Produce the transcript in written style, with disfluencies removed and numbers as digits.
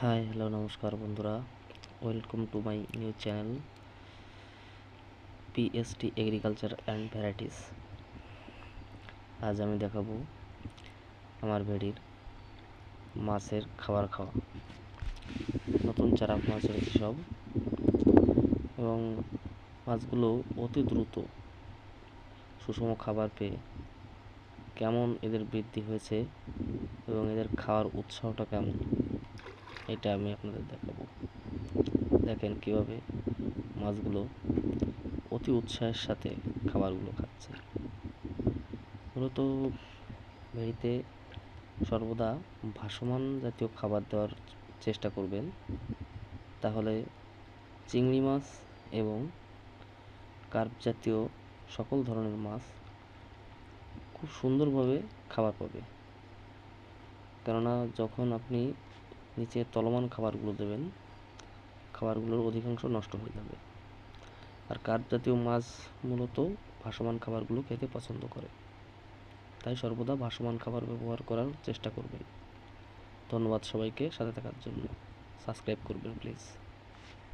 Hi hello নমস্কার বন্ধুরা, welcome to my new channel PST agriculture and varieties. আজ আমি দেখাবো আমার ভেড়ির মাছের খাবার খাওয়া, নতুন চারা মাছ হয়েছে সব, এবং মাছগুলো অতি দ্রুত সুষম খাবার পেয়ে কেমন এদের বৃদ্ধি হয়েছে এবং এদের খাওয়ার উৎসাহটা কেমন, এটা আমি আপনাদের দেখাবো। দেখেন কীভাবে মাছগুলো অতি উৎসাহের সাথে খাবারগুলো খাচ্ছে। মূলত ভেড়িতে সর্বদা ভাসমান জাতীয় খাবার দেওয়ার চেষ্টা করবেন, তাহলে চিংড়ি মাছ এবং কার্প জাতীয় সকল ধরনের মাছ খুব সুন্দরভাবে খাবার পাবে। কেননা যখন আপনি নিচে চলমান খাবারগুলো দেবেন, খাবারগুলোর অধিকাংশ নষ্ট হয়ে যাবে। আর কার্প জাতীয় মাছ মূলত ভাসমান খাবারগুলো খেতে পছন্দ করে, তাই সর্বদা ভাসমান খাবার ব্যবহার করার চেষ্টা করবেন। ধন্যবাদ সবাইকে সাথে থাকার জন্য। সাবস্ক্রাইব করবেন প্লিজ।